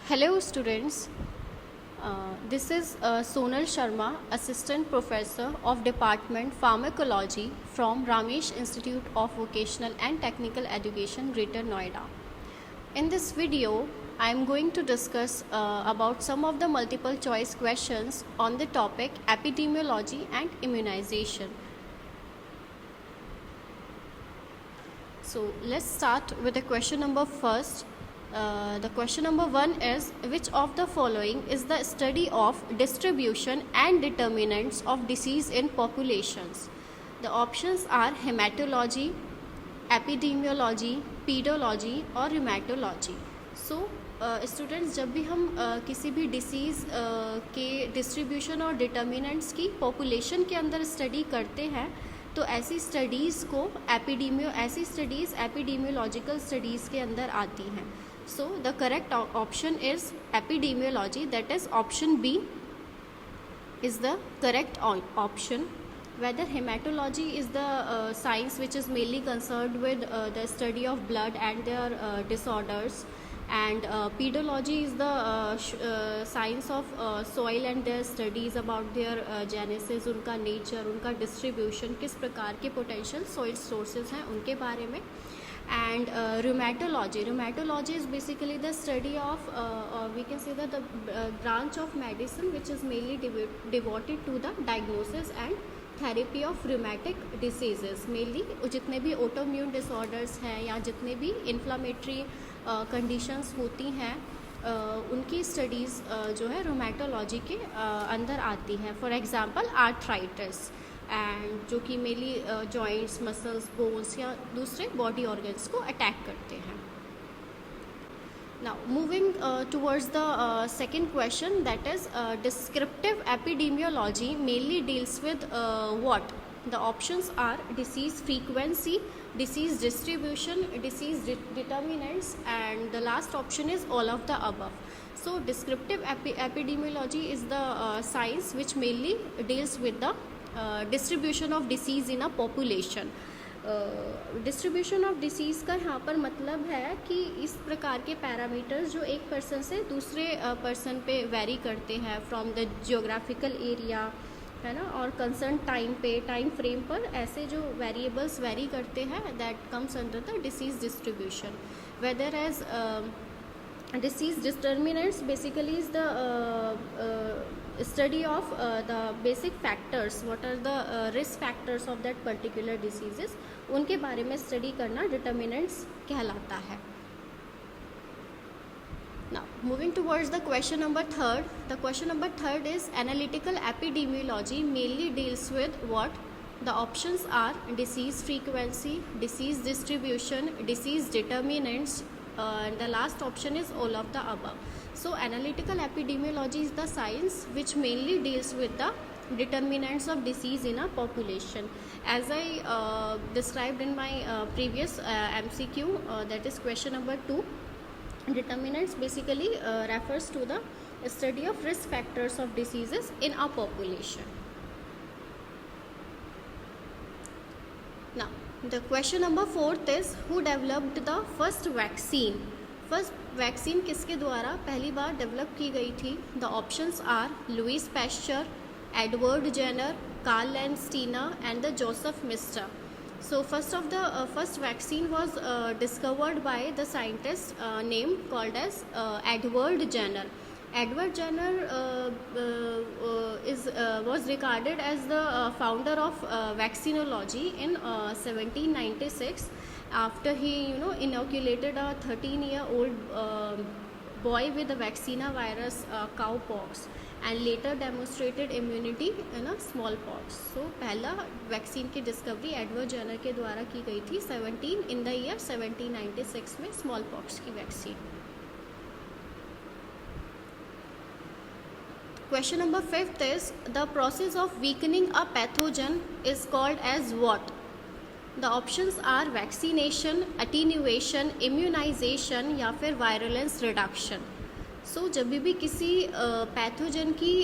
Hello students, this is Sonal Sharma, Assistant Professor of Department Pharmacology from Ramesh Institute of Vocational and Technical Education, Greater Noida. In this video, I am going to discuss about some of the multiple choice questions on the topic epidemiology and immunization. So let's start with the question number first. The question number 1 is, which of the following is the study of distribution and determinants of disease in populations? The options are hematology, epidemiology, pedology और rheumatology. So students जब भी हम किसी भी disease के distribution और determinants की population के अंदर स्टडी करते हैं तो ऐसी स्टडीज़ को एपिडेमियोलॉजिकल स्टडीज़ के अंदर आती हैं. So the correct option is epidemiology, that is option B is the correct option. Whether hematology is the science which is mainly concerned with the study of blood and their disorders, and pedology is the science of soil and their studies about their genesis, उनका nature, उनका distribution, किस प्रकार के potential soil sources हैं उनके बारे में. And rheumatology is basically the study of we can say that the branch of medicine which is mainly devoted to the diagnosis and therapy of rheumatic diseases. Mainly जितने भी autoimmune disorders हैं या जितने भी inflammatory conditions होती हैं उनकी studies जो है rheumatology के अंदर आती हैं. फॉर एग्जांपल आर्थराइटिस, एंड जो कि मेनली जॉइंट्स, मसल्स, बोन्स या दूसरे बॉडी ऑर्गन्स को अटैक करते हैं. Now moving towards the second question, that is descriptive epidemiology mainly deals with what? The options are disease frequency, disease distribution, disease determinants, and the last option is all of the above. So descriptive epidemiology is the science which mainly deals with the distribution of disease in a population. Distribution of disease का यहाँ पर मतलब है कि इस प्रकार के parameters जो एक पर्सन से दूसरे पर्सन पे वेरी करते हैं फ्रॉम द जियोग्राफिकल एरिया, है ना, और कंसर्न टाइम फ्रेम पर ऐसे जो वेरिएबल्स वेरी करते हैं, that comes under the disease distribution. Whether as disease determinants basically is the study of the basic factors, what are the risk factors of that particular diseases, उनके बारे में study करना determinants कहलाता है. Now moving towards the question number third. The question number third is analytical epidemiology mainly deals with what? The options are disease frequency, disease distribution, disease determinants, and the last option is all of the above. So analytical epidemiology is the science which mainly deals with the determinants of disease in a population. As I described in my previous MCQ, that is question number 2, determinants basically refers to the study of risk factors of diseases in a population. Now the question number 4th is, who developed the first vaccine? First vaccine किसके द्वारा पहली बार develop की गई थी? The options are Louis Pasteur, Edward Jenner, Karl Landsteiner and the Joseph mister. So first vaccine was discovered by the scientist name called as Edward Jenner. Edward Jenner was regarded as the founder of vaccinology in 1796 after he inoculated a 13-year-old boy with the vaccinia virus cowpox and later demonstrated immunity in a smallpox. So पहला vaccine की discovery Edward Jenner के द्वारा की गई थी 1796 में smallpox की vaccine. Question number 5th is, the process of weakening a pathogen is called as what? The options are vaccination, attenuation, immunization या फिर virulence reduction. सो जब भी किसी पैथोजन की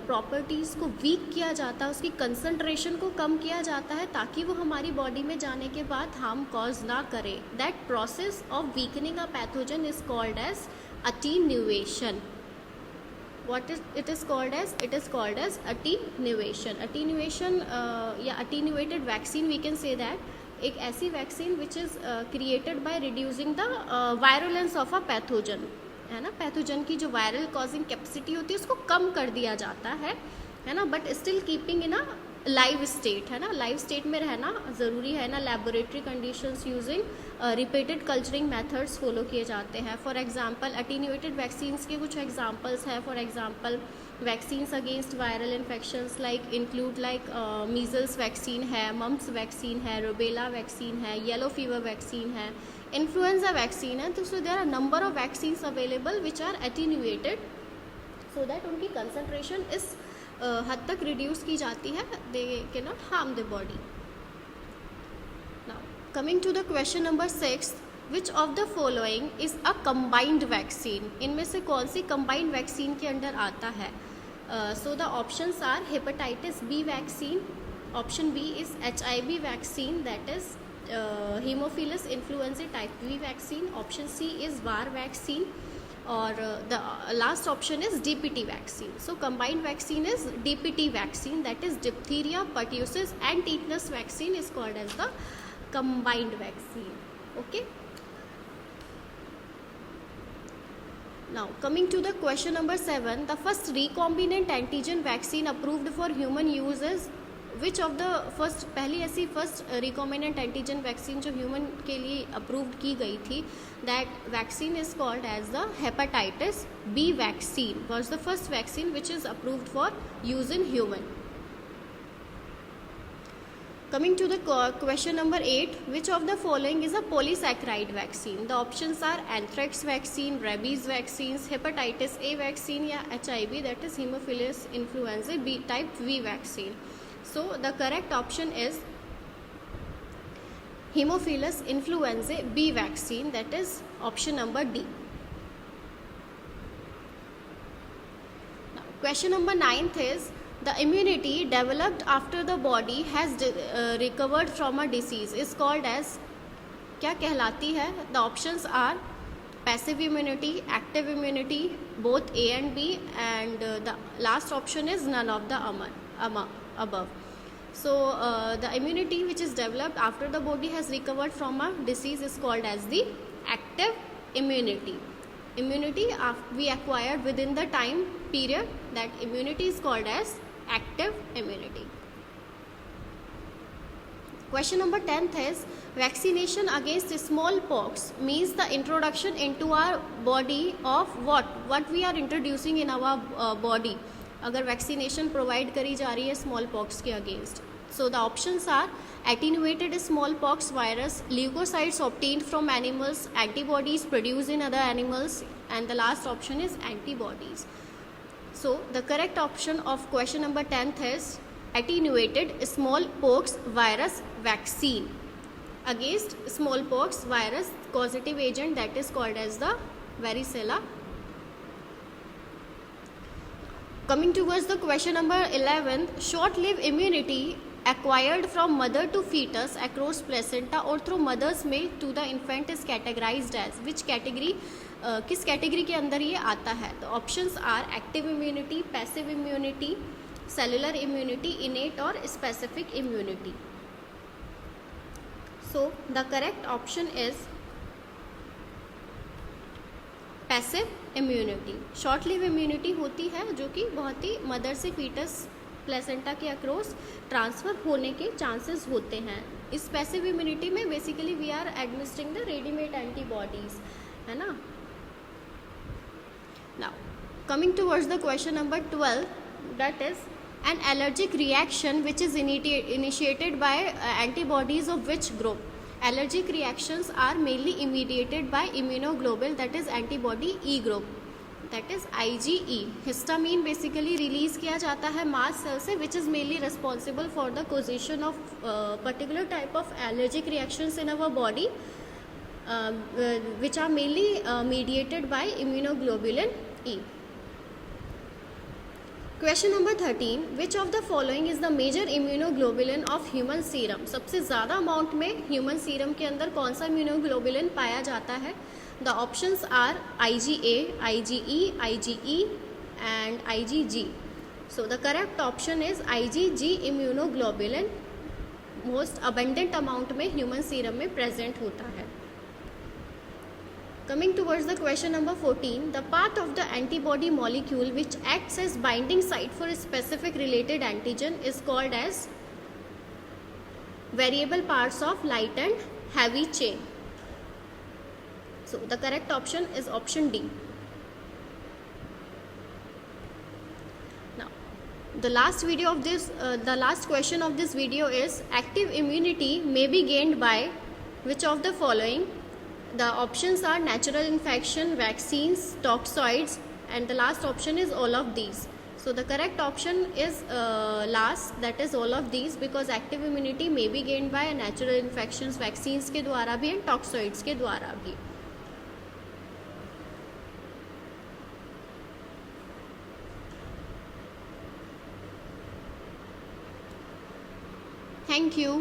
प्रॉपर्टीज़ को वीक किया जाता है, उसकी कंसंट्रेशन को कम किया जाता है ताकि वो हमारी बॉडी में जाने के बाद हार्म कॉज ना करे, that process of weakening a pathogen is called as attenuation. What is it is called as? It is called as attenuation. Attenuation या attenuated vaccine we can say that एक ऐसी vaccine which is created by reducing the virulence of a pathogen, है ना. Pathogen की जो viral causing capacity होती है उसको कम कर दिया जाता है ना, but still keeping in a live state, है ना. लाइव स्टेट में रहना ज़रूरी है ना. Laboratory conditions using repeated culturing methods follow किए जाते हैं. फॉर एग्जांपल अटीन्यूएटेड वैक्सीन्स के कुछ एग्जांपल्स हैं. For example vaccines against viral infections like include like measles vaccine है, मम्प्स वैक्सीन है, रूबेला वैक्सीन है, येलो फीवर वैक्सीन है, इन्फ्लुएंजा वैक्सीन है. तो so there are number of vaccines available which are attenuated so that उनकी concentration इस हद तक रिड्यूस की जाती है, they can not harm the body. Now coming to the question number 6, which of the following is a combined vaccine. इनमें से कौन सी कंबाइंड वैक्सीन के अंडर आता है? So the options are hepatitis B vaccine, option B is HIV vaccine that is haemophilus influenza type B vaccine, option C is war vaccine, और the last option is DPT vaccine. So combined vaccine is DPT vaccine, that is diphtheria, pertussis and tetanus vaccine is called as the combined vaccine. Okay. Now coming to the question number 7, the first recombinant antigen vaccine approved for human use is which of the first, पहली ऐसी first recombinant antigen vaccine जो human के लिए approved की गई थी, that vaccine is called as the hepatitis B vaccine, was the first vaccine which is approved for use in human. Coming to the question number 8, which of the following is a polysaccharide vaccine? The options are anthrax vaccine, rabies vaccines, hepatitis A vaccine या HIV, that is Haemophilus influenzae B type V vaccine. So the correct option is Haemophilus influenzae B vaccine, that is option number D. Now, question number 9 is the immunity developed after the body has recovered from a disease is called as, क्या कहलाती है? The options are passive immunity, active immunity, both A and B, and the last option is none of the above. So the immunity which is developed after the body has recovered from a disease is called as the active immunity. Immunity we acquired within the time period, that immunity is called as active immunity. Question number 10th is vaccination against smallpox means the introduction into our body of what we are introducing in our body. अगर vaccination provide करी जा रही है small pox के against. So the options are attenuated small pox virus, leukocytes obtained from animals, antibodies produced in other animals, and the last option is antibodies. So the correct option of question number 10th is attenuated small pox virus vaccine against small pox virus causative agent that is called as the varicella. Coming towards the question number 11, short-lived immunity acquired from mother to fetus across placenta or through mother's milk to the infant is categorized as, which category, किस category के अंदर ये आता है? तो options are active immunity, passive immunity, cellular immunity, innate और specific immunity. So the correct option is passive immunity. Short live immunity होती है जो कि बहुत ही मदर से फीटस प्लेसेंटा के अक्रॉस ट्रांसफ़र होने के चांसेस होते हैं. इस पैसिव इम्यूनिटी में basically we are administering the readymade antibodies, है ना. Now coming towards the question number 12, that is an allergic reaction which is initiated by antibodies of which group? Allergic reactions are mainly mediated by immunoglobulin, that is antibody E group, that is IgE. Histamine basically release किया जाता है mast cell से, which is mainly responsible for the causation of particular type of allergic reactions in our body, which are mainly mediated by immunoglobulin E. Question number 13, which of the following is the major immunoglobulin of human serum? सबसे ज़्यादा amount में human serum के अंदर कौन सा immunoglobulin पाया जाता है? The options are IgA, IgE, IgE and IgG. So the correct option is IgG immunoglobulin most abundant amount में ह्यूमन सीरम में प्रेजेंट होता है. Coming towards the question number 14, the part of the antibody molecule which acts as binding site for a specific related antigen is called as variable parts of light and heavy chain. So the correct option is option D. Now, the last question of this video is active immunity may be gained by which of the following? The options are natural infection, vaccines, toxoids, and the last option is all of these. So the correct option is last, that is all of these, because active immunity may be gained by natural infections, vaccines के द्वारा भी and toxoids के द्वारा भी. Thank you.